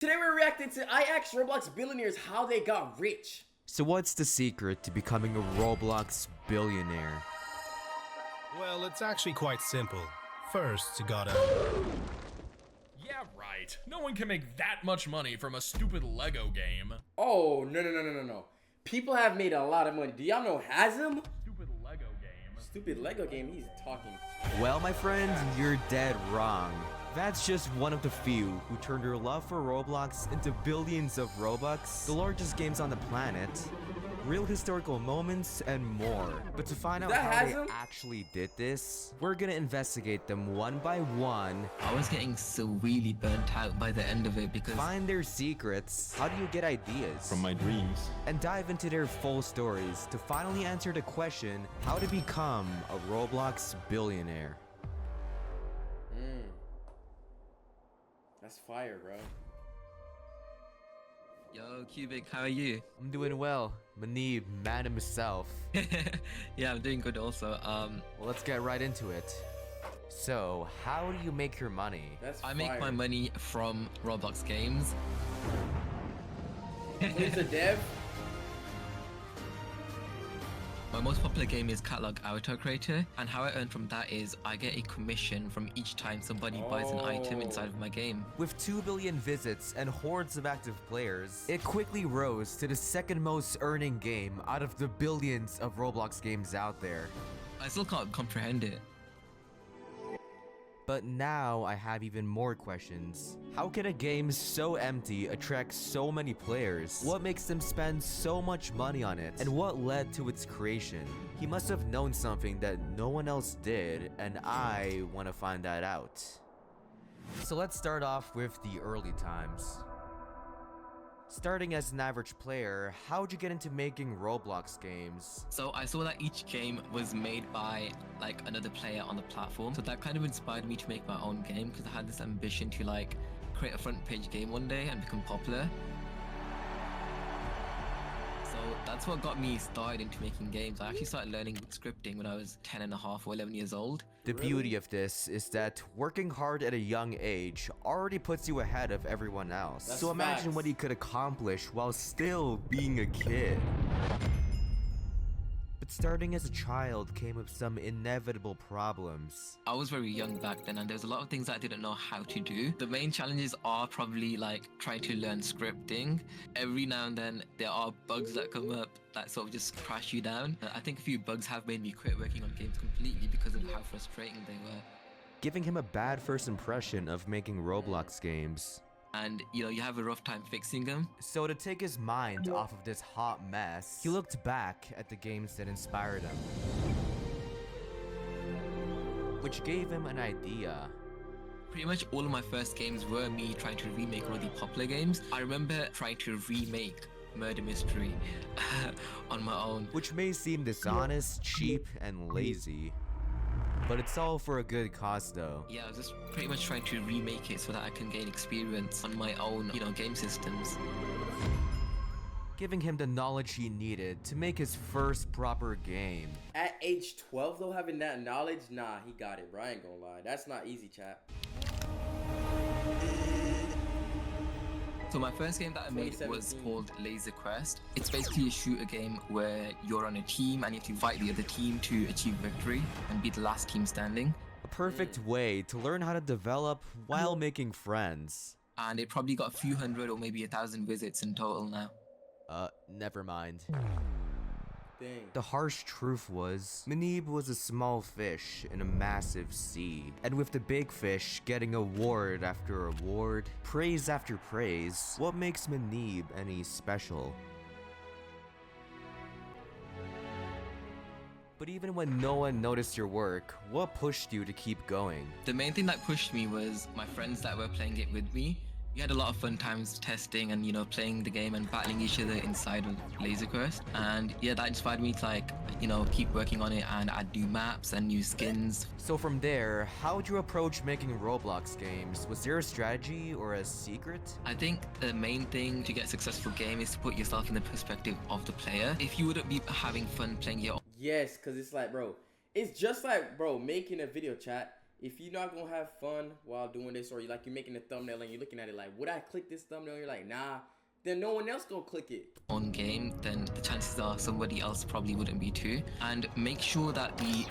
Today we're reacting to I asked Roblox Billionaires how they got rich. So what's the secret to becoming a Roblox billionaire? Well, it's actually quite simple. First, you gotta... Yeah, right. No one can make that much money from a stupid Lego game. Oh, no. People have made a lot of money. Do y'all know Hasm? Stupid Lego game. Stupid Lego game, he's talking. Well, my friend, you're dead wrong. That's just one of the few who turned their love for Roblox into billions of Robux, the largest games on the planet, real historical moments, and more. But to find out how they actually did this, we're gonna investigate them one by one. I was getting so really burnt out by the end of it because... Find their secrets, how do you get ideas? From my dreams. And dive into their full stories to finally answer the question, how to become a Roblox billionaire. That's fire, bro. Yo, Cubic, how are you? I'm doing well. Muneeb, man himself. Yeah, I'm doing good also. Well, let's get right into it. So, how do you make your money? That's I make my money from Roblox games. Who's a dev? My most popular game is Catalog Avatar Creator, and how I earn from that is I get a commission from each time somebody buys an item inside of my game. With 2 billion visits and hordes of active players, it quickly rose to the second most earning game out of the billions of Roblox games out there. I still can't comprehend it. But now I have even more questions. How can a game so empty attract so many players? What makes them spend so much money on it? And what led to its creation? He must have known something that no one else did, and I want to find that out. So let's start off with the early times. Starting as an average player, how'd you get into making Roblox games? So I saw that each game was made by like another player on the platform. So that kind of inspired me to make my own game because I had this ambition to like create a front page game one day and become popular. So that's what got me started into making games. I actually started learning scripting when I was 10 and a half or 11 years old. The beauty of this is that working hard at a young age already puts you ahead of everyone else. So imagine what he could accomplish while still being a kid. But starting as a child came with some inevitable problems. I was very young back then and there's a lot of things that I didn't know how to do. The main challenges are probably like trying to learn scripting. Every now and then there are bugs that come up that sort of just crash you down. I think a few bugs have made me quit working on games completely because of how frustrating they were. Giving him a bad first impression of making Roblox games. And you know, you have a rough time fixing them. So to take his mind off of this hot mess, he looked back at the games that inspired him, which gave him an idea. Pretty much all of my first games were me trying to remake all the popular games. I remember trying to remake Murder Mystery on my own. Which may seem dishonest, cheap, and lazy. But it's all for a good cause though. Yeah, I was just pretty much trying to remake it so that I can gain experience on my own, you know, game systems. Giving him the knowledge he needed to make his first proper game. At age 12 though, having that knowledge, nah, he got it, bro. I ain't gonna lie. That's not easy, chat. So my first game that I made was called Laser Quest. It's basically a shooter game where you're on a team and you have to fight the other team to achieve victory and be the last team standing. A perfect way to learn how to develop while making friends. And it probably got a few hundred or maybe 1,000 visits in total now. Never mind. Dang. The harsh truth was, Muneeb was a small fish in a massive sea. And with the big fish getting award after award, praise after praise, what makes Muneeb any special? But even when no one noticed your work, what pushed you to keep going? The main thing that pushed me was my friends that were playing it with me. We had a lot of fun times testing and, you know, playing the game and battling each other inside of Laser Quest. And yeah, that inspired me to like, you know, keep working on it and add new maps and new skins. So from there, how would you approach making Roblox games? Was there a strategy or a secret? I think the main thing to get a successful game is to put yourself in the perspective of the player. If you wouldn't be having fun playing your own... Yes, because it's like, bro, it's just like, bro, making a video, chat. if you're not gonna have fun while doing this, or you're making a thumbnail and you're looking at it like, would I click this thumbnail? You're like, nah. Then no one else gonna click it. On game, then the chances are somebody else probably wouldn't be too. And make sure that the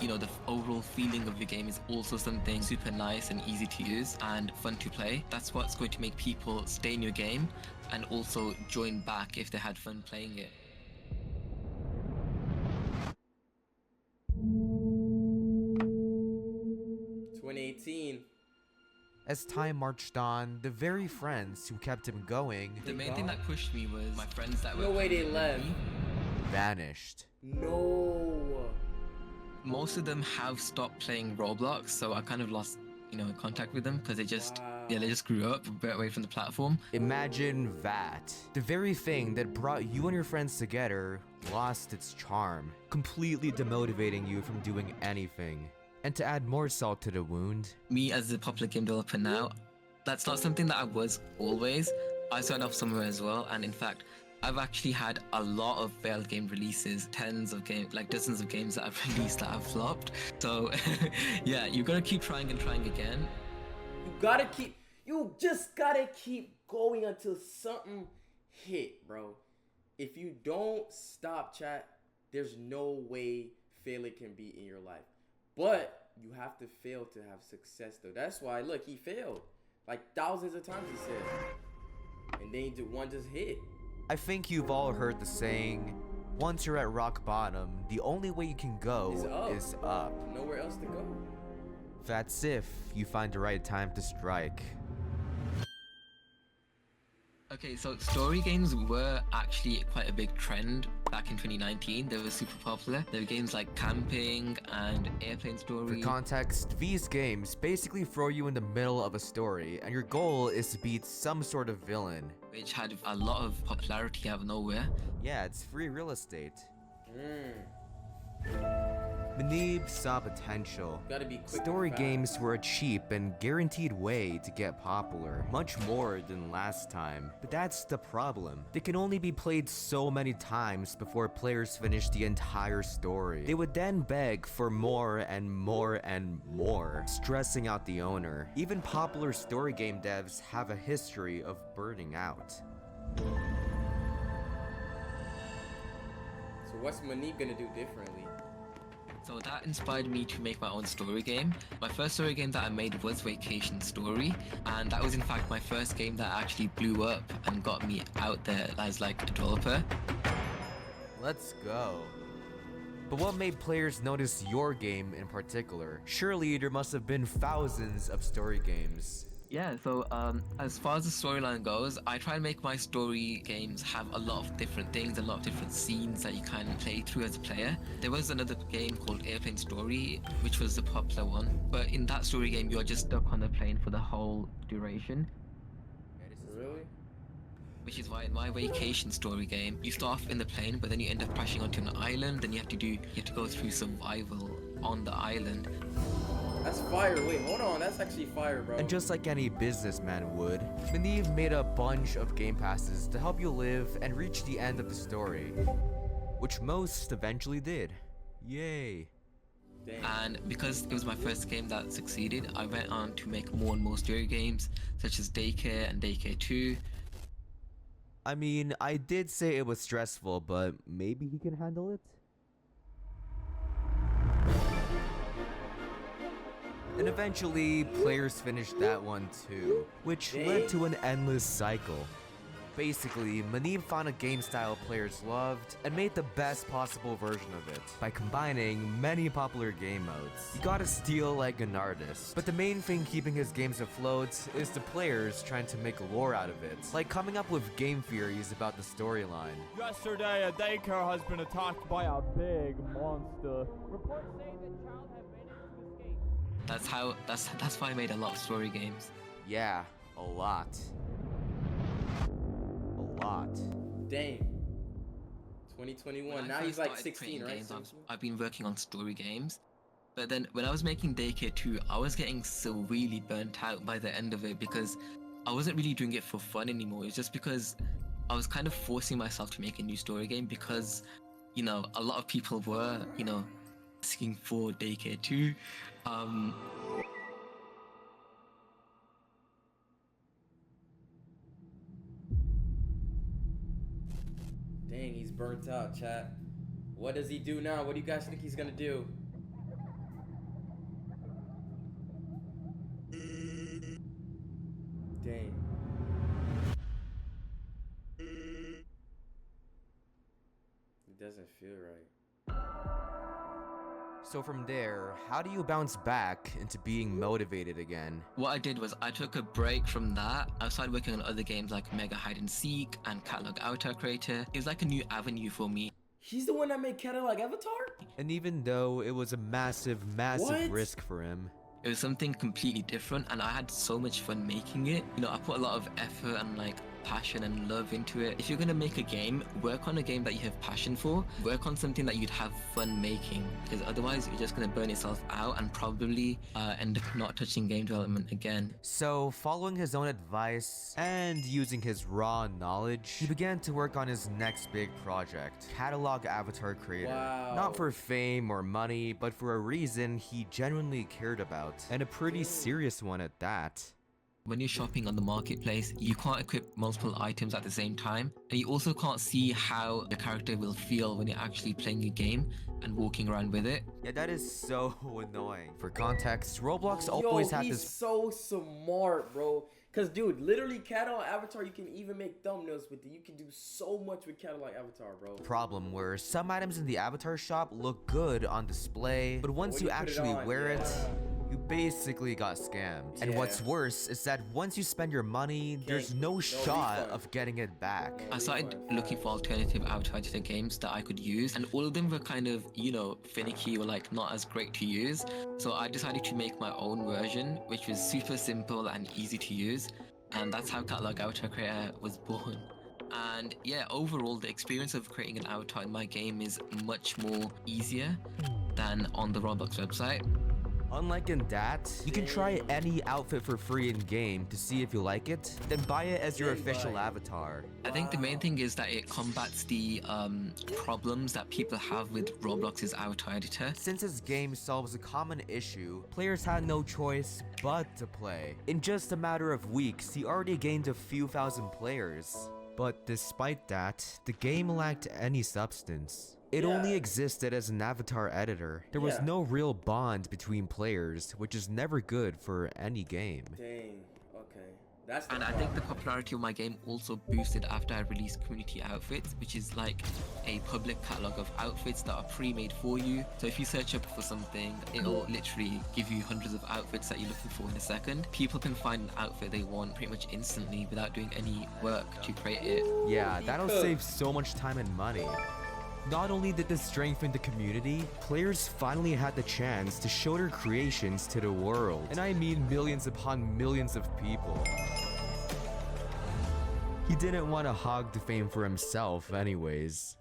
overall feeling of your game is also something super nice and easy to use and fun to play. That's what's going to make people stay in your game and also join back if they had fun playing it. As time marched on, the very friends who kept him going The main thing that pushed me was my friends that were No way they playing with left. me. vanished. No. Most of them have stopped playing Roblox, so I kind of lost, contact with them because they just, they just grew up a bit away from the platform. Imagine that. The very thing that brought you and your friends together lost its charm, completely demotivating you from doing anything. And to add more salt to the wound, Me as a popular game developer now, that's not something that I was always. I started off somewhere as well, and in fact, I've actually had a lot of failed game releases, dozens of games that I've released that have flopped. So yeah, you gotta keep trying and trying again. You just gotta keep going until something hit, bro. If you don't stop, chat, there's no way failure can be in your life. But you have to fail to have success, though. That's why, look, he failed like thousands of times, he said, and then one just hit. I think you've all heard the saying, once you're at rock bottom, the only way you can go is up. Nowhere else to go. That's if you find the right time to strike. Okay, so story games were actually quite a big trend back in 2019. They were super popular. There were games like Camping and Airplane For Story. context, these games basically throw you in the middle of a story, and your goal is to beat some sort of villain. Which had a lot of popularity out of nowhere. Yeah, it's free real estate. Muneeb saw potential. Gotta be quick. Story and fast. games were a cheap and guaranteed way to get popular, much more than last time. But that's the problem. They can only be played so many times before players finish the entire story. They would then beg for more and more and more, stressing out the owner. Even popular story game devs have a history of burning out. So what's Muneeb gonna do differently? So that inspired me to make my own story game. My first story game that I made was Vacation Story, and that was in fact my first game that actually blew up and got me out there as like a developer. Let's go. But what made players notice your game in particular? Surely there must have been thousands of story games. Yeah, so as far as the storyline goes, I try and make my story games have a lot of different things, a lot of different scenes that you can play through as a player. There was another game called Airplane Story, which was the popular one. But in that story game, you're just stuck on the plane for the whole duration. Really? Which is why in my Vacation Story game, you start off in the plane, but then you end up crashing onto an island, then you have to go through survival on the island. That's fire. Wait, hold on. That's actually fire, bro. And just like any businessman would, Muneeb made a bunch of game passes to help you live and reach the end of the story, which most eventually did. Yay. Dang. And because it was my first game that succeeded, I went on to make more and more story games, such as Daycare and Daycare 2. I mean, I did say it was stressful, but maybe he can handle it? And eventually, players finished that one too, which led to an endless cycle. Basically, Muneeb found a game style players loved and made the best possible version of it by combining many popular game modes. You gotta steal like an artist, but the main thing keeping his games afloat is the players trying to make lore out of it, like coming up with game theories about the storyline. Yesterday, a daycare has been attacked by a big monster. Reports say the child had managed to escape. That's why I made a lot of story games. Yeah, a lot. A lot. Dang. 2021. When I Now first he's like started 16, creating right? games, I've been working on story games. But then when I was making Daycare 2, I was getting so really burnt out by the end of it because I wasn't really doing it for fun anymore. It's just because I was kind of forcing myself to make a new story game because, a lot of people were, asking for Daycare 2. Dang, he's burnt out, chat. What does he do now? What do you guys think he's gonna do? Dang. It doesn't feel right. So from there, how do you bounce back into being motivated again? What I did was I took a break from that. I started working on other games like Mega Hide and Seek and Catalog Avatar Creator. It was like a new avenue for me. He's the one that made Catalog Avatar? And even though it was a massive What? risk for him, It was something completely different and I had so much fun making it. You know, I put a lot of effort and like passion and love into it. If you're gonna make a game, work on a game that you have passion for. Work on something that you'd have fun making, because otherwise you're just gonna burn yourself out and probably end up not touching game development again. so following his own advice and using his raw knowledge, he began to work on his next big project, Catalog Avatar Creator. Wow. Not for fame or money, but for a reason he genuinely cared about, and a pretty serious one at that. When you're shopping on the marketplace, you can't equip multiple items at the same time, and you also can't see how the character will feel when you're actually playing a game and walking around with it. Yeah, that is so annoying. For context, Roblox Yo, always had he's this so smart, bro. Cause dude, literally Catalog Avatar, you can even make thumbnails with it. You can do so much with Catalog Avatar, bro. problem where some items in the avatar shop look good on display, but once when you you put it actually on, wear it, yeah. you basically got scammed. And Yeah. what's worse is that once you spend your money, there's no shot refund. of getting it back. I started looking for alternative avatar editor games that I could use, and all of them were kind of, you know, finicky or like not as great to use. So I decided to make my own version, which was super simple and easy to use. And that's how Catalog Avatar Creator was born. And yeah, overall, the experience of creating an avatar in my game is much more easier than on the Roblox website. Unlike in that, you can try any outfit for free in game to see if you like it, then buy it as your Then official buy it. avatar. I think the main thing is that it combats the problems that people have with Roblox's avatar editor. Since his game solves a common issue, players had no choice but to play. In just a matter of weeks, he already gained a few thousand players. But despite that, the game lacked any substance. It Yeah. only existed as an avatar editor. There was Yeah. no real bond between players, which is never good for any game. Dang. Okay. That's the And I think the popularity of my game also boosted after I released Community Outfits, which is like a public catalog of outfits that are pre-made for you. So if you search up for something, it'll literally give you hundreds of outfits that you're looking for in a second. People can find an outfit they want pretty much instantly without doing any work to create it. Yeah, that'll save so much time and money. Not only did this strengthen the community, players finally had the chance to show their creations to the world. And I mean millions upon millions of people. He didn't want to hog the fame for himself anyways.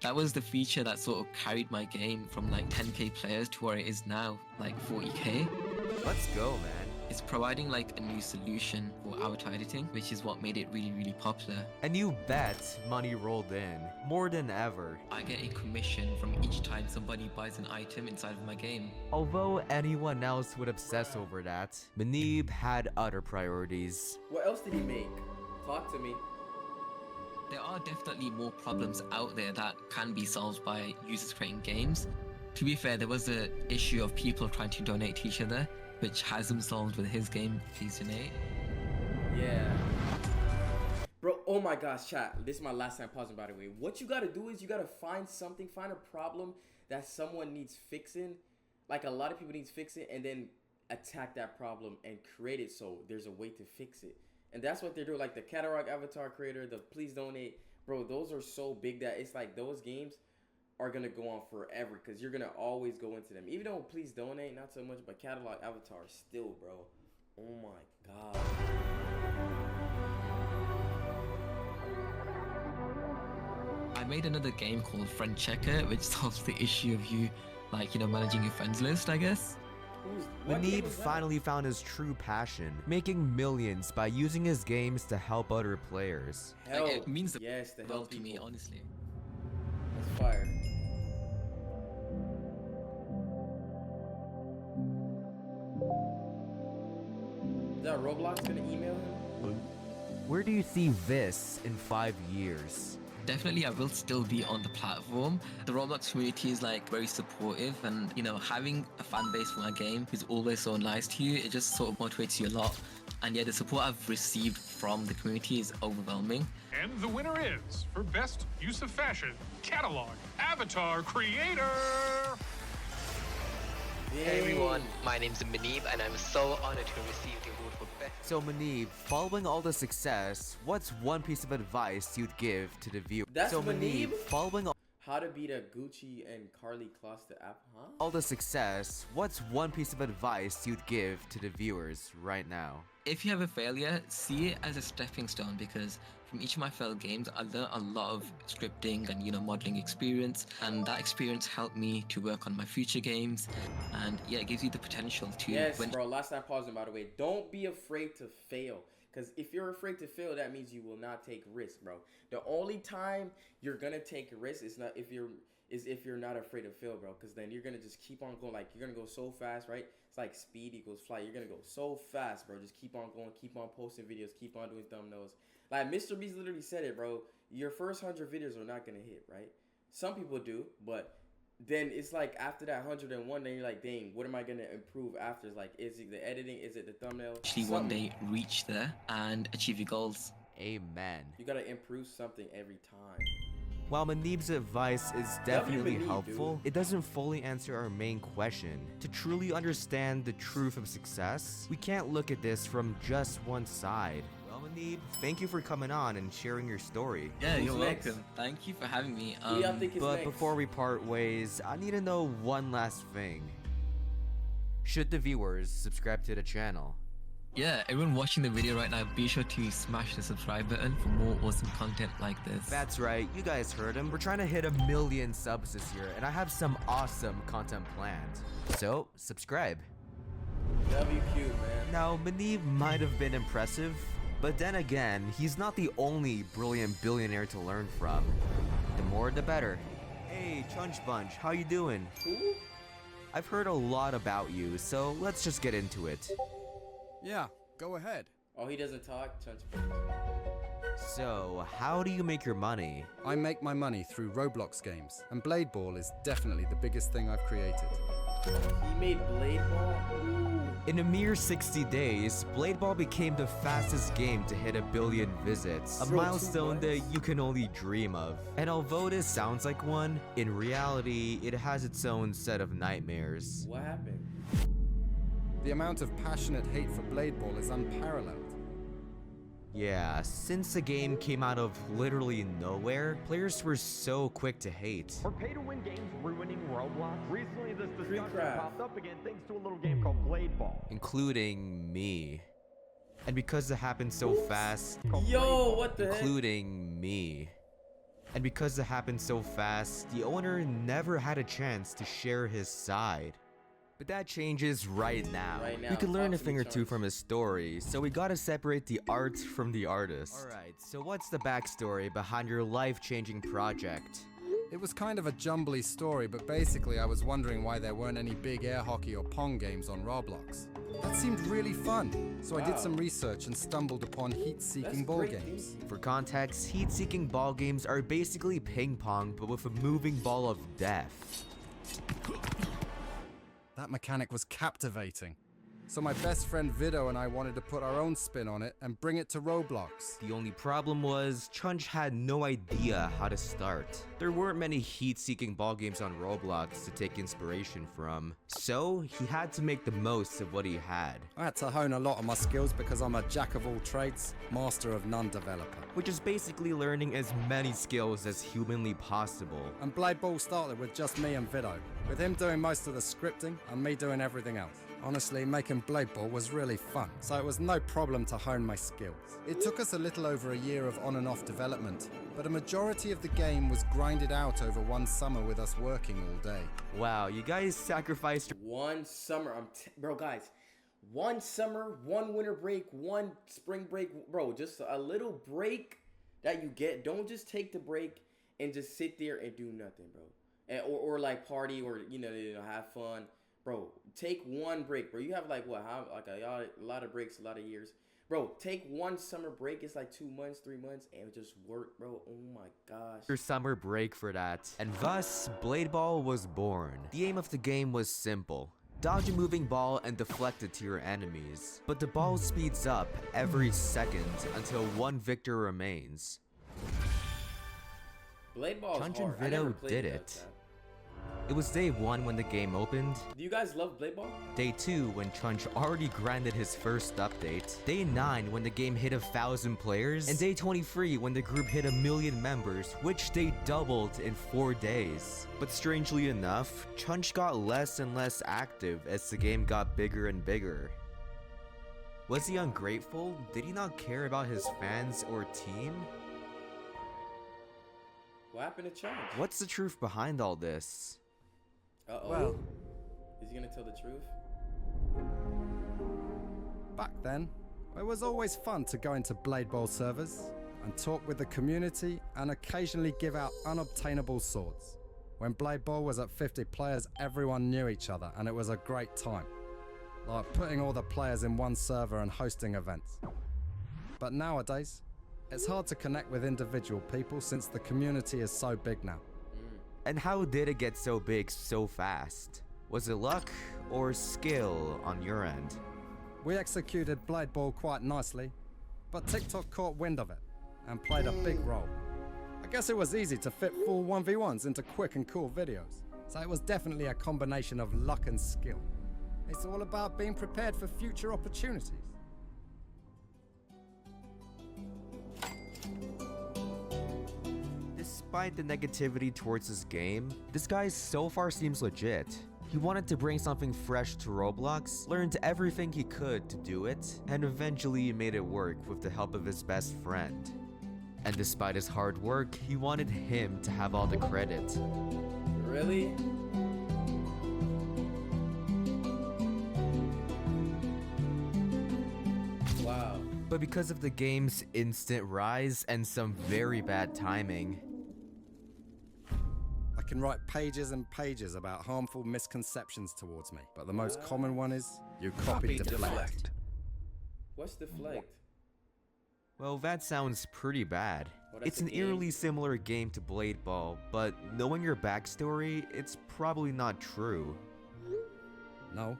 That was the feature that sort of carried my game from like 10k players to where it is now, like 40k. Let's go, man. It's providing like a new solution for avatar editing, which is what made it really, really popular. And you bet money rolled in, more than ever. I get a commission from each time somebody buys an item inside of my game. Although anyone else would obsess over that, Muneeb had other priorities. What else did he make? Talk to me. There are definitely more problems out there that can be solved by users creating games. To be fair, there was an issue of people trying to donate to each other, which has him solved with his game, Please Donate. Yeah. Bro, oh my gosh, chat. This is my last time pausing, by the way. What you gotta do is you gotta find something, find a problem that someone needs fixing. Like a lot of people needs fixing, and then attack that problem and create it so there's a way to fix it. And that's what they're doing. Like the Catalog Avatar Creator, the Please Donate. Bro, those are so big that it's like those games are gonna go on forever because you're gonna always go into them. Even though Please Donate, not so much, but Catalog Avatar still, bro. Oh my god. I made another game called Friend Checker, which solves the issue of you, like, you know, managing your friends list, I guess. What game Muneeb was that? finally found his true passion, making millions by using his games to help other players. Help. Like, it means the yes, to world help to me, people. honestly. That's fire. Is that Roblox gonna email him? Where do you see this in 5 years? definitely I will still be on the platform. The Roblox community is like very supportive, and you know, having a fan base for my game who's always so nice to you, it just sort of motivates you a lot. And yeah, the support I've received from the community is overwhelming. And the winner is, for Best Use of Fashion, Catalog Avatar Creator! Hey everyone, my name's Muneeb and I'm so honored to receive the award for Best. So Muneeb, following all the success, what's one piece of advice you'd give to the viewer? That's so Muneeb? Following How to beat a Gucci and Carly Kloss the app, huh? all the success, what's one piece of advice you'd give to the viewers right now? If you have a failure, see it as a stepping stone, because from each of my failed games, I learned a lot of scripting and, you know, modeling experience, and that experience helped me to work on my future games. And yeah, it gives you the potential to. Yes, bro. Last time pausing, by the way. Don't be afraid to fail, because if you're afraid to fail, that means you will not take risks, bro. The only time you're gonna take a risk is not if you're not afraid to fail, bro. Because then you're gonna just keep on going. Like, you're gonna go so fast, right? It's like speed equals flight. You're gonna go so fast, bro. Just keep on going, keep on posting videos, keep on doing thumbnails. Like Mr. Beast literally said it, bro. Your first 100 videos are not gonna hit, right? Some people do, but then it's like after that 101, then you're like, dang, what am I gonna improve after? It's like, is it the editing? Is it the thumbnail? Actually, one day reach there and achieve your goals. Amen. You gotta improve something every time. While Muneeb's advice is definitely Muneeb, helpful, dude. it doesn't fully answer our main question. To truly understand the truth of success, we can't look at this from just one side. Well, Muneeb, thank you for coming on and sharing your story. Yeah, Who's you're next? welcome. Thank you for having me. Who y'all think is But next? before we part ways, I need to know one last thing. Should the viewers subscribe to the channel? Yeah, everyone watching the video right now, be sure to smash the subscribe button for more awesome content like this. That's right, you guys heard him. We're trying to hit 1 million subs this year, and I have some awesome content planned. So, subscribe. WQ, man. Now, Muneeb might have been impressive, but then again, he's not the only brilliant billionaire to learn from. The more, the better. Hey, Chunch Bunch, how you doing? Who? I've heard a lot about you, so let's just get into it. Yeah, go ahead. Oh, he doesn't talk? Chunch. So, how do you make your money? I make my money through Roblox games, and Blade Ball is definitely the biggest thing I've created. He made Blade Ball? Ooh. In a mere 60 days, Blade Ball became the fastest game to hit 1 billion visits, a Bro, milestone too that much. you can only dream of. And although this sounds like one, in reality, it has its own set of nightmares. What happened? The amount of passionate hate for Blade Ball is unparalleled. Yeah, since the game came out of literally nowhere, players were so quick to hate. Are pay-to-win games ruining Roblox? Recently, this discussion Creepcraft. popped up again thanks to a little game called Blade Ball. Including me. And because it happened so fast, Yo, what the heck? including me. And because it happened so fast, the owner never had a chance to share his side. But that changes right now. Right now, We could learn a talk to thing me, or two Chunch. from his story, so we gotta separate the art from the artist. Alright, so what's the backstory behind your life-changing project? It was kind of a jumbly story, but basically I was wondering why there weren't any big air hockey or pong games on Roblox. That seemed really fun, so I did some research and stumbled upon heat-seeking That's ball great games. thinking. For context, heat-seeking ball games are basically ping pong, but with a moving ball of death. That mechanic was captivating. So my best friend Vido and I wanted to put our own spin on it and bring it to Roblox. The only problem was, Chunch had no idea how to start. There weren't many heat-seeking ball games on Roblox to take inspiration from, so he had to make the most of what he had. I had to hone a lot of my skills because I'm a jack of all trades, master of none developer. Which is basically learning as many skills as humanly possible. And Blade Ball started with just me and Vido, with him doing most of the scripting and me doing everything else. Honestly, making Blade Ball was really fun, so it was no problem to hone my skills. It took us a little over a year of on and off development, but a majority of the game was grinded out over one summer with us working all day. Wow, you guys sacrificed One summer. Bro, guys. One summer, one winter break, one spring break. Bro, just a little break that you get. Don't just take the break and just sit there and do nothing, bro. Or like party or, have fun. Bro, take one break, bro. You have like what? A lot of breaks, a lot of years. Bro, take one summer break. It's like 2 months, 3 months, and just work, bro. Oh my gosh. Your summer break for that. And thus, Blade Ball was born. The aim of the game was simple. Dodge a moving ball and deflect it to your enemies. But the ball speeds up every second until one victor remains. Blade Ball is Chunch hard. and I never Vito played did that, it. man. It was day 1 when the game opened, Do you guys love Blade Ball? day 2 when Chunch already grinded his first update, day 9 when the game hit 1,000 players, and day 23 when the group hit 1,000,000 members, which they doubled in 4 days. But strangely enough, Chunch got less and less active as the game got bigger and bigger. Was he ungrateful? Did he not care about his fans or team? What happened to Chunch? What's the truth behind all this? Uh-oh. Well, Is he gonna tell the truth? back then, it was always fun to go into Blade Ball servers and talk with the community and occasionally give out unobtainable swords. When Blade Ball was at 50 players, everyone knew each other and it was a great time. Like putting all the players in one server and hosting events. But nowadays, it's hard to connect with individual people since the community is so big now. And how did it get so big so fast? Was it luck or skill on your end? We executed Blade Ball quite nicely, but TikTok caught wind of it and played a big role. I guess it was easy to fit full 1v1s into quick and cool videos, so it was definitely a combination of luck and skill. It's all about being prepared for future opportunities. Despite the negativity towards this game, this guy so far seems legit. He wanted to bring something fresh to Roblox, learned everything he could to do it, and eventually made it work with the help of his best friend. And despite his hard work, he wanted him to have all the credit. Really? Wow. But because of the game's instant rise and some very bad timing, I can write pages and pages about harmful misconceptions towards me, but the most common one is, you copied deflect. What's deflect? well, that sounds pretty bad. Well, that's It's a an game. eerily similar game to Blade Ball, but knowing your backstory, it's probably not true. No.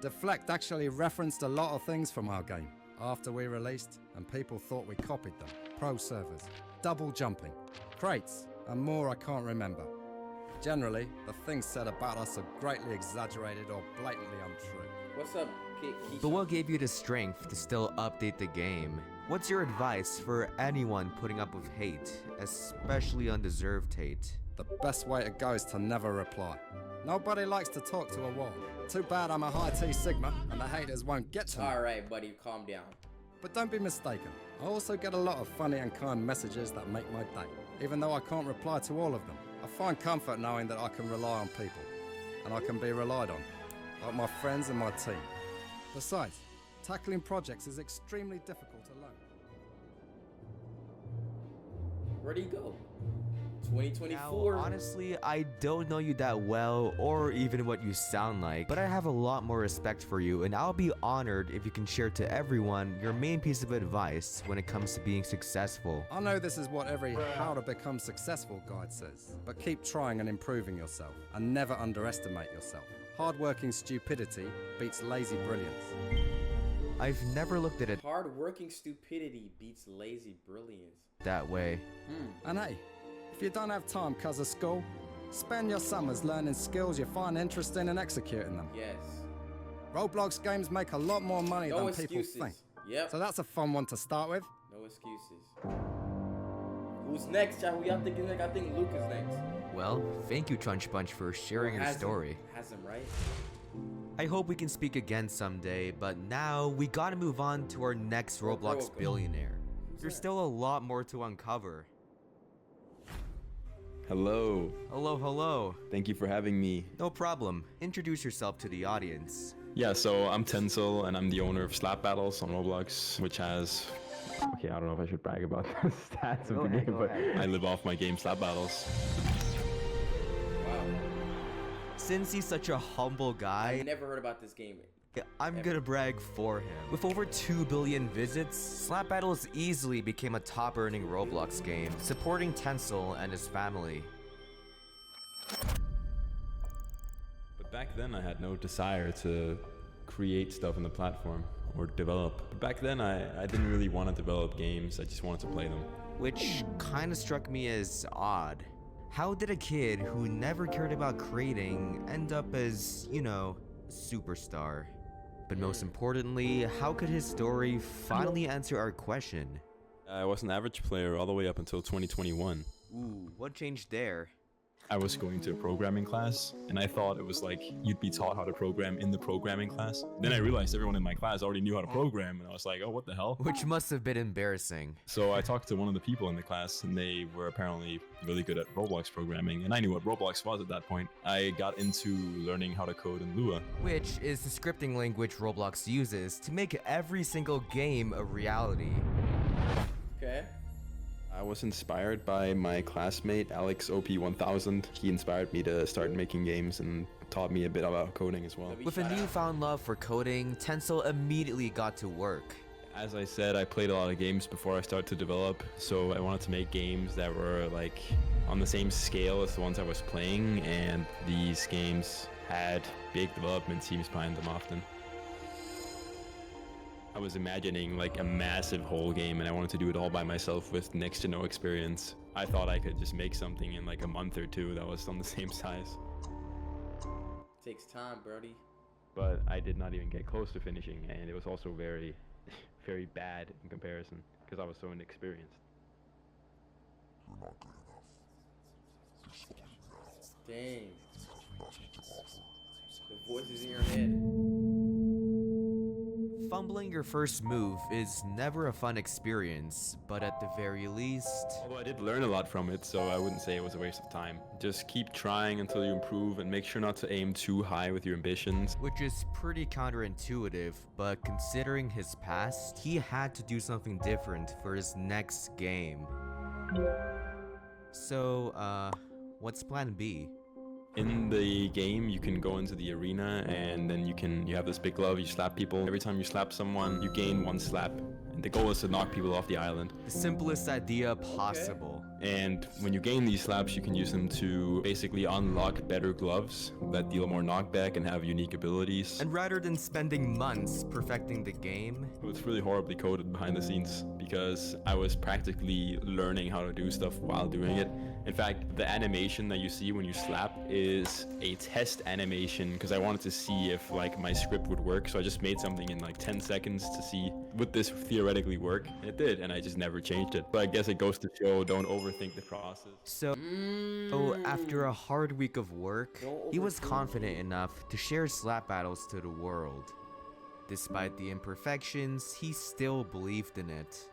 Deflect actually referenced a lot of things from our game after we released, and people thought we copied them. Pro servers, double jumping, crates, and more I can't remember. Generally, the things said about us are greatly exaggerated or blatantly untrue. What's up, Keisha? But what gave you the strength to still update the game? What's your advice for anyone putting up with hate, especially undeserved hate? The best way to go is to never reply. Nobody likes to talk to a wall. Too bad I'm a high T Sigma, and the haters won't get to me. Alright, buddy, calm down. But don't be mistaken, I also get a lot of funny and kind messages that make my day. Even though I can't reply to all of them, I find comfort knowing that I can rely on people, and I can be relied on, like my friends and my team. Besides, tackling projects is extremely difficult alone. Where'd he go? 2024. Now, honestly, I don't know you that well or even what you sound like, but I have a lot more respect for you, and I'll be honored if you can share to everyone your main piece of advice when it comes to being successful. I know this is what every How to Become Successful guide says, but keep trying and improving yourself, and never underestimate yourself. Hardworking stupidity beats lazy brilliance. I've never looked at it Hard-working stupidity beats lazy brilliance. that way. And hey, if you don't have time because of school, spend your summers learning skills you find interesting and executing them. Yes. Roblox games make a lot more money No than excuses. people think. Yep. So that's a fun one to start with. No excuses. Who's next, chat? Who y'all thinking next? I think Luke is next. Well, thank you, Chunch Bunch, for sharing your Has him. story. Has him, right? I hope we can speak again someday, but now we gotta move on to our next Roblox okay. Billionaire. There's that? still a lot more to uncover. Hello. Hello, hello. Thank you for having me. No problem. Introduce yourself to the audience. Yeah, so I'm Tencell and I'm the owner of Slap Battles on Roblox, which has... Okay, I don't know if I should brag about the stats of the game, but I live off my game Slap Battles. Wow. Since he's such a humble I guy, never heard about this game. I'm gonna brag for him. With over 2 billion visits, Slap Battles easily became a top-earning Roblox game, supporting Tencell and his family. But back then I had no desire to create stuff on the platform or develop. Back then I didn't really want to develop games, I just wanted to play them. Which kinda struck me as odd. How did a kid who never cared about creating end up as, you know, a superstar? But most importantly, how could his story finally answer our question? I was an average player all the way up until 2021. Ooh, what changed there? I was going to a programming class, and I thought it was like you'd be taught how to program in the programming class. Then I realized everyone in my class already knew how to program, and I was like, oh, what the hell? Which must have been embarrassing. So I talked to one of the people in the class, and they were apparently really good at Roblox programming, and I knew what Roblox was at that point. I got into learning how to code in Lua. Which is the scripting language Roblox uses to make every single game a reality. Okay. I was inspired by my classmate Alex OP1000. He inspired me to start making games and taught me a bit about coding as well. With a newfound love for coding, Tencell immediately got to work. As I said, I played a lot of games before I started to develop, so I wanted to make games that were like on the same scale as the ones I was playing, and these games had big development teams behind them often. I was imagining like a massive whole game, and I wanted to do it all by myself with next to no experience. I thought I could just make something in like a month or two that was on the same size. Takes time, Brody. But I did not even get close to finishing, and it was also very, very bad in comparison because I was so inexperienced. Dang. The voices in your head. Fumbling your first move is never a fun experience, but at the very least... Although I did learn a lot from it, so I wouldn't say it was a waste of time. Just keep trying until you improve and make sure not to aim too high with your ambitions. Which is pretty counterintuitive, but considering his past, he had to do something different for his next game. So, what's plan B? In the game, you can go into the arena, and then you have this big glove, you slap people. Every time you slap someone, you gain 1 slap. And the goal is to knock people off the island. The simplest idea possible. And when you gain these slaps, you can use them to basically unlock better gloves that deal more knockback and have unique abilities. And rather than spending months perfecting the game... It's really horribly coded behind the scenes because I was practically learning how to do stuff while doing it. In fact, the animation that you see when you slap is a test animation because I wanted to see if like my script would work. So I just made something in like 10 seconds to see would this theoretically work. And it did, and I just never changed it. But I guess it goes to show, don't overthink the process. So after a hard week of work, he was confident enough to share Slap Battles to the world. Despite the imperfections, he still believed in it.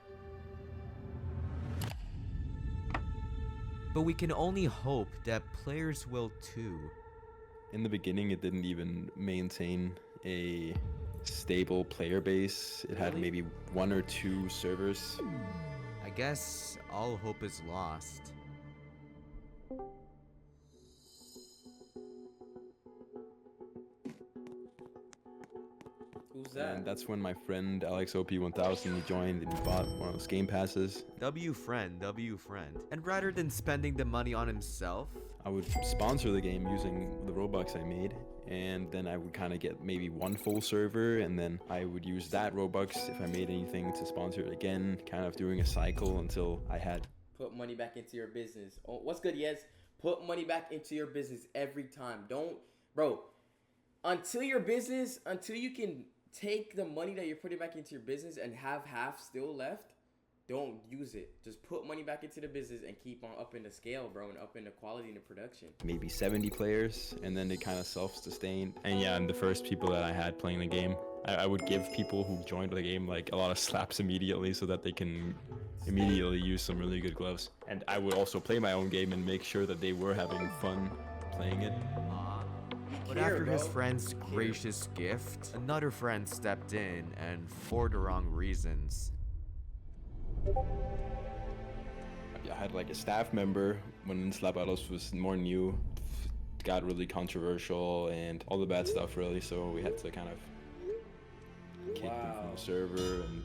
But we can only hope that players will too. In the beginning, it didn't even maintain a stable player base. It had maybe 1 or 2 servers. I guess all hope is lost. Who's that? And that's when my friend Alex OP1000 he joined and he bought one of those game passes. W friend. And rather than spending the money on himself, I would sponsor the game using the Robux I made, and then I would kind of get maybe 1 full server, and then I would use that Robux if I made anything to sponsor it again, kind of doing a cycle until I had... Put money back into your business. Oh, what's good, yes? Put money back into your business every time. Don't, bro, until you can take the money that you're putting back into your business and have half still left, don't use it. Just put money back into the business and keep on upping the scale, bro, and upping the quality and the production. Maybe 70 players, and then it kind of self-sustained. And yeah, I'm the first people that I had playing the game. I would give people who joined the game like a lot of slaps immediately so that they can immediately use some really good gloves. And I would also play my own game and make sure that they were having fun playing it. But after his friend's gracious gift, another friend stepped in, and for the wrong reasons. I had like a staff member when Slap Battles was more new. It got really controversial and all the bad stuff really, so we had to kind of kick them from the server and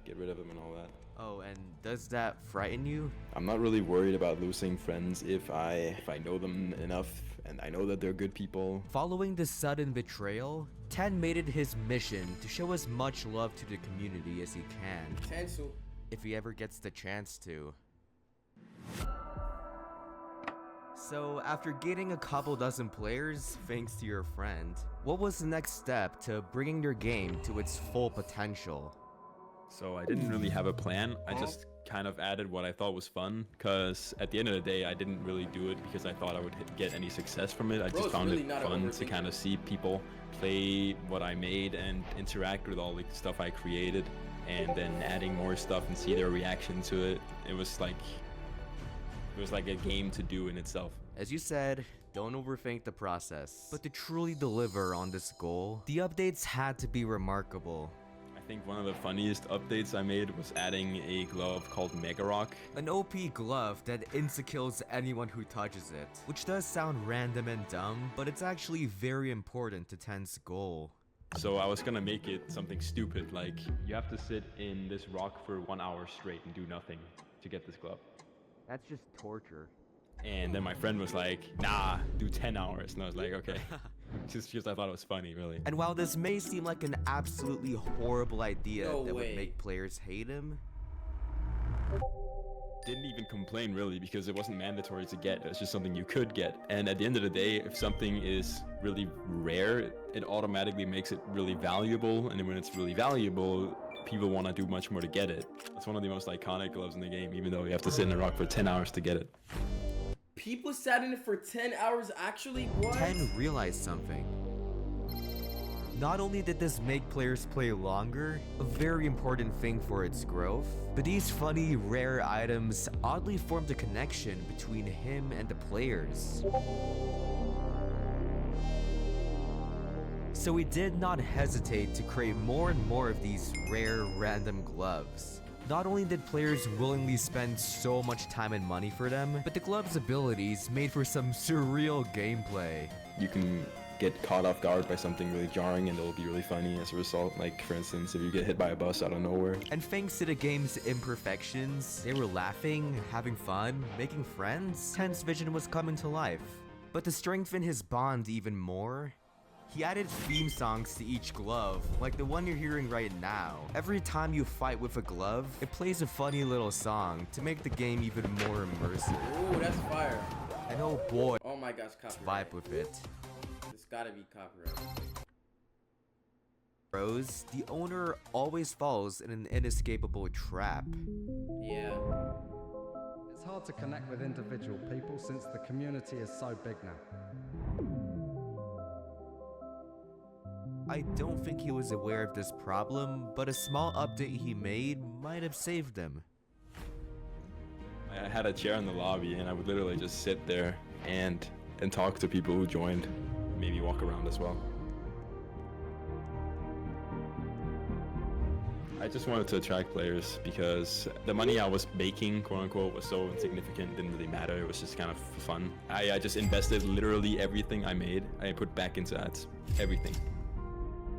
get rid of them and all that. Oh, and does that frighten you? I'm not really worried about losing friends if I know them enough and I know that they're good people. Following this sudden betrayal, Ten made it his mission to show as much love to the community as he can. Tencell. If he ever gets the chance to. So, after getting a couple dozen players, thanks to your friend, what was the next step to bringing your game to its full potential? So I didn't really have a plan. I just kind of added what I thought was fun, because at the end of the day, I didn't really do it because I thought I would get any success from it. I just found it fun to kind of see people play what I made and interact with all the stuff I created, and then adding more stuff and see their reaction to it. It was like a game to do in itself. As you said, don't overthink the process. But to truly deliver on this goal, the updates had to be remarkable. I think one of the funniest updates I made was adding a glove called Mega Rock. An OP glove that insta-kills anyone who touches it. Which does sound random and dumb, but it's actually very important to Ten's goal. So I was gonna make it something stupid, like you have to sit in this rock for 1 hour straight and do nothing to get this glove. That's just torture. And then my friend was like, nah, do 10 hours. And I was like, okay. Just because I thought it was funny, really. And while this may seem like an absolutely horrible idea that would make players hate him, didn't even complain really, because it wasn't mandatory to get. It's just something you could get. And at the end of the day, if something is really rare, it automatically makes it really valuable. And then when it's really valuable, people want to do much more to get it. It's one of the most iconic gloves in the game, even though you have to sit in a rock for 10 hours to get it. People sat in it for 10 hours actually? What? Ten realized something. Not only did this make players play longer, a very important thing for its growth, but these funny, rare items oddly formed a connection between him and the players. So he did not hesitate to create more and more of these rare, random gloves. Not only did players willingly spend so much time and money for them, but the glove's abilities made for some surreal gameplay. You can get caught off guard by something really jarring and it'll be really funny as a result. Like, for instance, if you get hit by a bus out of nowhere. And thanks to the game's imperfections, they were laughing, having fun, making friends. Ten's vision was coming to life. But to strengthen his bond even more, he added theme songs to each glove, like the one you're hearing right now. Every time you fight with a glove, it plays a funny little song to make the game even more immersive. Ooh, that's fire. And oh boy, oh my gosh, copyright. Vibe with it. It's gotta be copyright. Rose, the owner always falls in an inescapable trap. Yeah. It's hard to connect with individual people since the community is so big now. I don't think he was aware of this problem, but a small update he made might have saved him. I had a chair in the lobby and I would literally just sit there and talk to people who joined, maybe walk around as well. I just wanted to attract players because the money I was making, quote unquote, was so insignificant, it didn't really matter. It was just kind of fun. I just invested literally everything I made. I put back into ads, everything.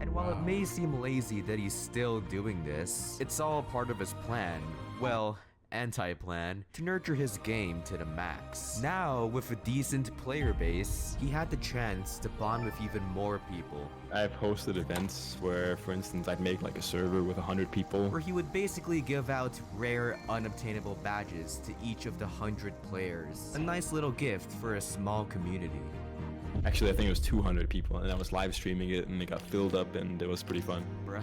And while it may seem lazy that he's still doing this, it's all part of his plan. Well, anti-plan, to nurture his game to the max. Now, with a decent player base, he had the chance to bond with even more people. I've hosted events where, for instance, I'd make like a server with 100 people. Where he would basically give out rare, unobtainable badges to each of the 100 players. A nice little gift for a small community. Actually, I think it was 200 people, and I was live streaming it, and it got filled up, and it was pretty fun. Bruh.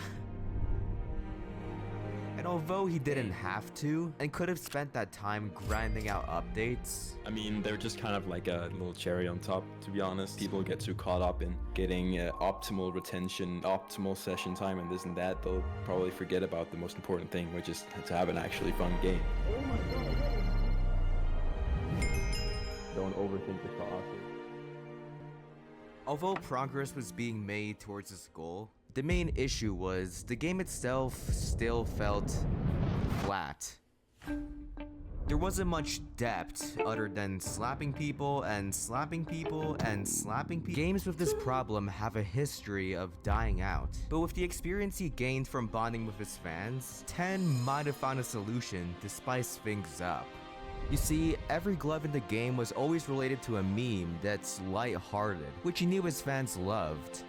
And although he didn't have to, and could have spent that time grinding out updates, I mean, they're just kind of like a little cherry on top, to be honest. People get too caught up in getting optimal retention, optimal session time, and this and that. They'll probably forget about the most important thing, which is to have an actually fun game. Don't overthink the process. Although progress was being made towards this goal, the main issue was the game itself still felt flat. There wasn't much depth other than slapping people and slapping people and slapping people. Games with this problem have a history of dying out, but with the experience he gained from bonding with his fans, Ten might have found a solution to spice things up. You see, every glove in the game was always related to a meme that's light-hearted, which he knew his fans loved.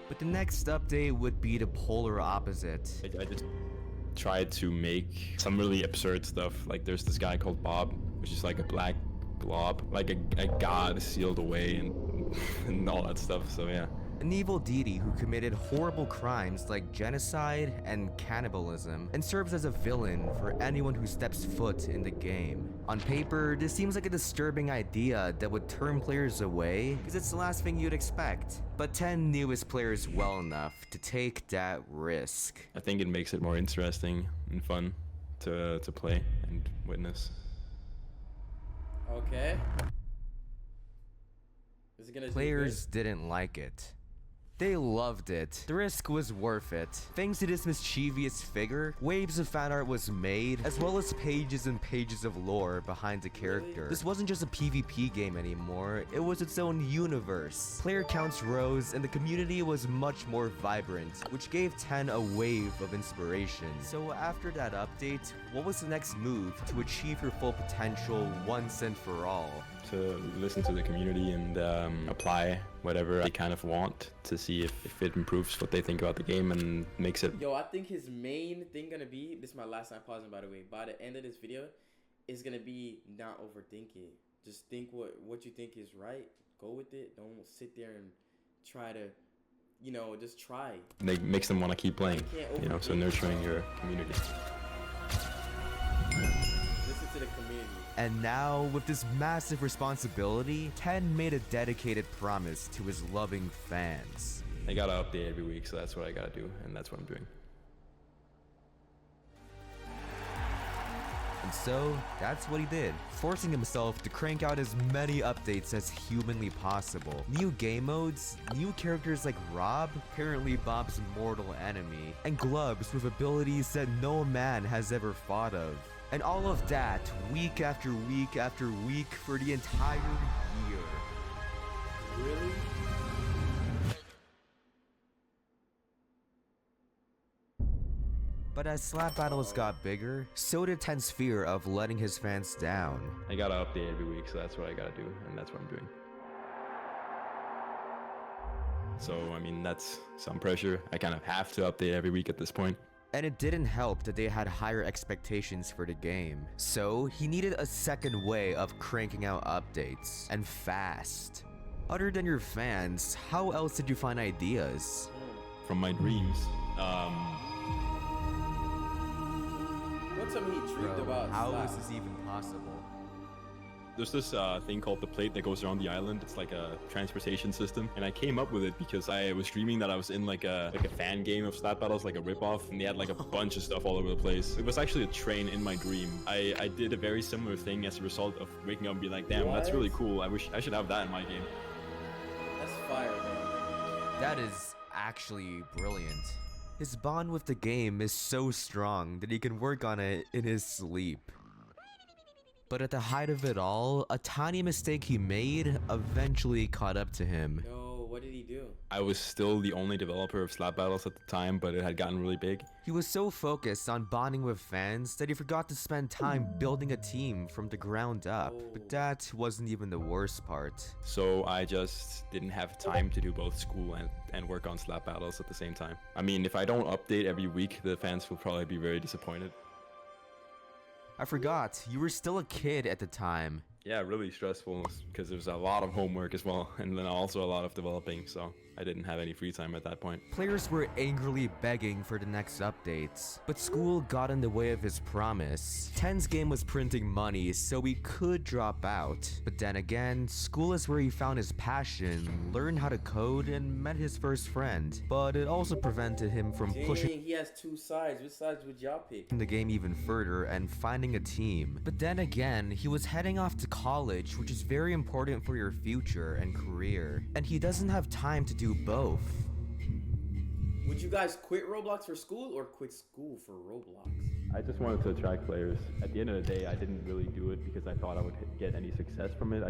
But the next update would be the polar opposite. I just tried to make some really absurd stuff. Like there's this guy called Bob, which is like a black blob, like a god sealed away and all that stuff, so yeah. An evil deity who committed horrible crimes like genocide and cannibalism, and serves as a villain for anyone who steps foot in the game. On paper, this seems like a disturbing idea that would turn players away, because it's the last thing you'd expect. But Ten knew his players well enough to take that risk. I think it makes it more interesting and fun to play and witness. Okay. Is it gonna Players didn't like it. They loved it. The risk was worth it. Thanks to this mischievous figure, waves of fan art was made, as well as pages and pages of lore behind the character. This wasn't just a PvP game anymore, it was its own universe. Player counts rose, and the community was much more vibrant, which gave Ten a wave of inspiration. So after that update, what was the next move to achieve your full potential once and for all? To listen to the community and apply whatever they kind of want to see if it improves what they think about the game and makes it. Yo, I think his main thing gonna be, this is my last time pausing by the way, by the end of this video, is gonna be not overthink it. Just think what you think is right, go with it. Don't sit there and try to, you know, just try. It makes them want to keep playing, you know, so nurturing your community. Listen to the community. And now, with this massive responsibility, Ten made a dedicated promise to his loving fans. I gotta update every week, so that's what I gotta do, and that's what I'm doing. And so, that's what he did, forcing himself to crank out as many updates as humanly possible. New game modes, new characters like Rob, apparently Bob's mortal enemy, and gloves with abilities that no man has ever thought of. And all of that, week after week after week for the entire year. Really? But as slap battles got bigger, so did Ten's fear of letting his fans down. I gotta update every week, so that's what I gotta do, and that's what I'm doing. So, I mean, that's some pressure. I kind of have to update every week at this point. And it didn't help that they had higher expectations for the game. So he needed a second way of cranking out updates, and fast. Other than your fans, how else did you find ideas? From my dreams. What's something he dreamed about? How is this even possible? There's this thing called the plate that goes around the island. It's like a transportation system, and I came up with it because I was dreaming that I was in like a fan game of slap battles, like a ripoff, and they had like a bunch of stuff all over the place. It was actually a train in my dream. I did a very similar thing as a result of waking up and being like, damn, that's really cool. I wish I should have that in my game. That's fire, bro. That is actually brilliant. His bond with the game is so strong that he can work on it in his sleep. But at the height of it all, a tiny mistake he made eventually caught up to him. No, what did he do? I was still the only developer of slap battles at the time, but it had gotten really big. He was so focused on bonding with fans that he forgot to spend time building a team from the ground up. But that wasn't even the worst part. So I just didn't have time to do both school and work on slap battles at the same time. I mean, if I don't update every week, the fans will probably be very disappointed. I forgot, you were still a kid at the time. Yeah, really stressful because there was a lot of homework as well, and then also a lot of developing, so I didn't have any free time at that point. Players were angrily begging for the next updates, but school got in the way of his promise. Ten's game was printing money, so he could drop out. But then again, school is where he found his passion, learned how to code, and met his first friend. But it also prevented him from pushing He has two sides. Which sides would y'all pick? the game even further and finding a team. But then again, he was heading off to college, which is very important for your future and career. And he doesn't have time to do both. Would you guys quit Roblox for school or quit school for Roblox? I just wanted to attract players. At the end of the day, I didn't really do it because I thought I would get any success from it.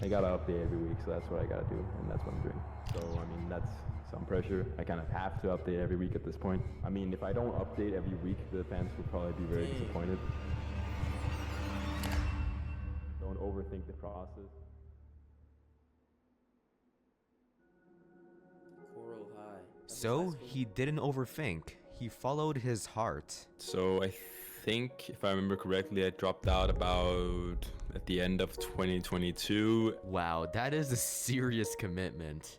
I gotta update every week, so that's what I gotta do, and that's what I'm doing. So, I mean, that's some pressure. I kind of have to update every week at this point. I mean, if I don't update every week, the fans will probably be very disappointed. Don't overthink the process. Coral High. So he didn't overthink. He followed his heart. So I think, if I remember correctly, I dropped out about at the end of 2022. Wow, that is a serious commitment.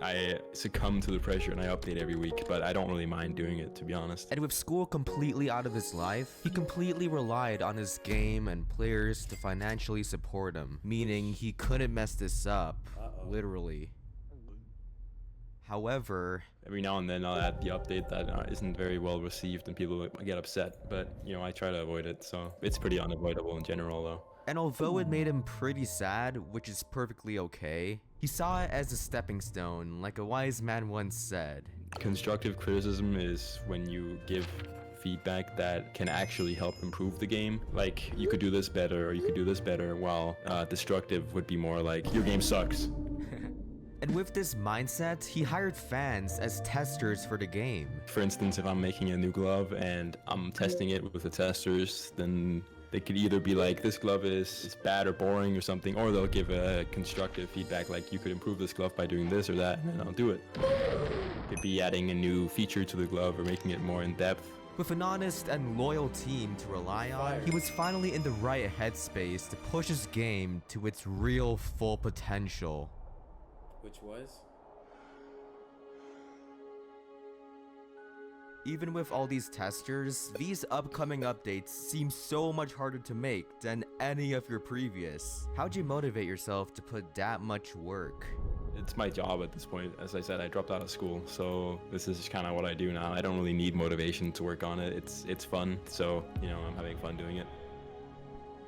I succumb to the pressure and I update every week, but I don't really mind doing it, to be honest. And with school completely out of his life, he completely relied on his game and players to financially support him, meaning he couldn't mess this up, literally. However, every now and then I'll add the update that isn't very well received and people get upset, but you know, I try to avoid it, so it's pretty unavoidable in general though. And although it made him pretty sad, which is perfectly okay, he saw it as a stepping stone, like a wise man once said. Constructive criticism is when you give feedback that can actually help improve the game. Like, you could do this better, or you could do this better, while destructive would be more like, your game sucks. And with this mindset, he hired fans as testers for the game. For instance, if I'm making a new glove and I'm testing it with the testers, then they could either be like, this glove is bad or boring or something, or they'll give a constructive feedback like, you could improve this glove by doing this or that, and I'll do it. Could be adding a new feature to the glove or making it more in depth. With an honest and loyal team to rely on, he was finally in the right headspace to push his game to its real full potential. Which was? Even with all these testers, these upcoming updates seem so much harder to make than any of your previous. How'd you motivate yourself to put that much work? It's my job at this point. As I said, I dropped out of school, so this is kind of what I do now. I don't really need motivation to work on it. It's fun, so, you know, I'm having fun doing it.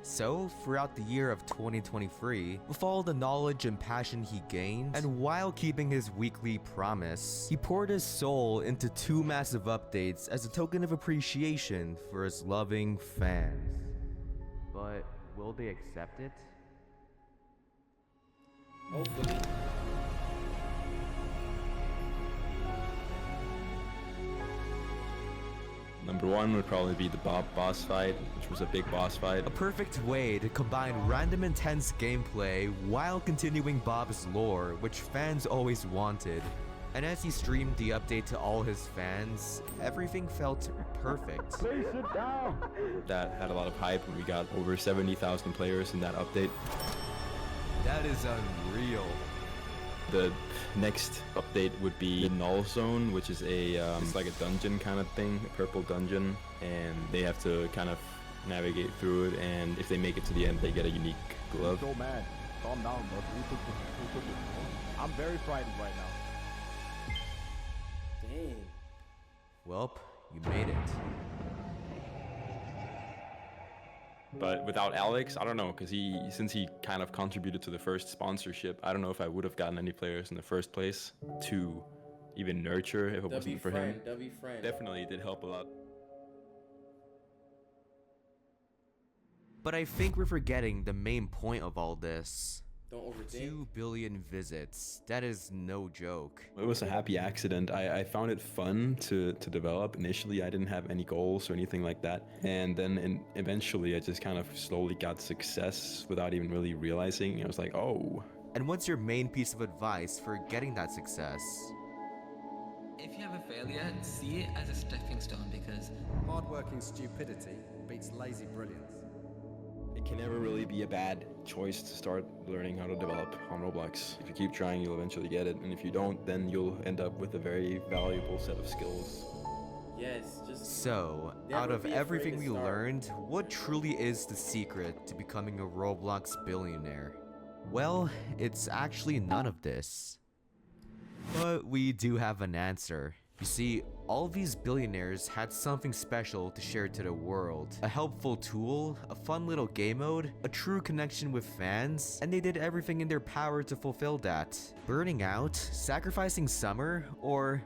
So, throughout the year of 2023, with all the knowledge and passion he gained, and while keeping his weekly promise, he poured his soul into 2 massive updates as a token of appreciation for his loving fans. But will they accept it? Hopefully. Number 1 would probably be the Bob boss fight, which was a big boss fight. A perfect way to combine random intense gameplay while continuing Bob's lore, which fans always wanted. And as he streamed the update to all his fans, everything felt perfect. Please sit down! That had a lot of hype, and we got over 70,000 players in that update. That is unreal. The next update would be Null Zone, which is it's like a dungeon kind of thing, a purple dungeon, and they have to kind of navigate through it, and if they make it to the end, they get a unique glove. So mad. Calm down, bro. I'm very frightened right now. Dang. Welp, you made it. But without Alex, I don't know, because since he kind of contributed to the first sponsorship, I don't know if I would have gotten any players in the first place to even nurture if it wasn't for him. Definitely did help a lot. But I think we're forgetting the main point of all this. Don't overthink. 2 billion visits. That is no joke. It was a happy accident. I found it fun to develop. Initially, I didn't have any goals or anything like that. And then eventually, I just kind of slowly got success without even really realizing. I was like, oh. And what's your main piece of advice for getting that success? If you have a failure, see it as a stepping stone because hard-working stupidity beats lazy brilliance. It can never really be a bad choice to start learning how to develop on Roblox. If you keep trying, you'll eventually get it, and if you don't, then you'll end up with a very valuable set of skills. Yes, just so, out of everything we learned, what truly is the secret to becoming a Roblox billionaire? Well, it's actually none of this. But we do have an answer. You see, All these billionaires had something special to share to the world. A helpful tool, a fun little game mode, a true connection with fans, and they did everything in their power to fulfill that. Burning out, sacrificing summer, or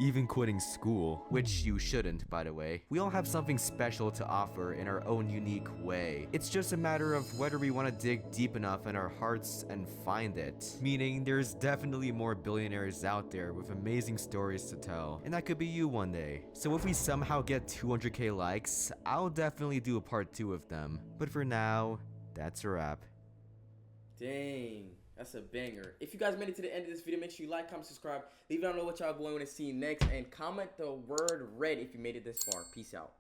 even quitting school, which you shouldn't, by the way. We all have something special to offer in our own unique way. It's just a matter of whether we want to dig deep enough in our hearts and find it. Meaning, there's definitely more billionaires out there with amazing stories to tell, and that could be you one day. So if we somehow get 200k likes, I'll definitely do a part 2 of them. But for now, that's a wrap. Dang, that's a banger. If you guys made it to the end of this video, make sure you like, comment, subscribe, leave down below what y'all boy want to see next, and comment the word red if you made it this far. Peace out.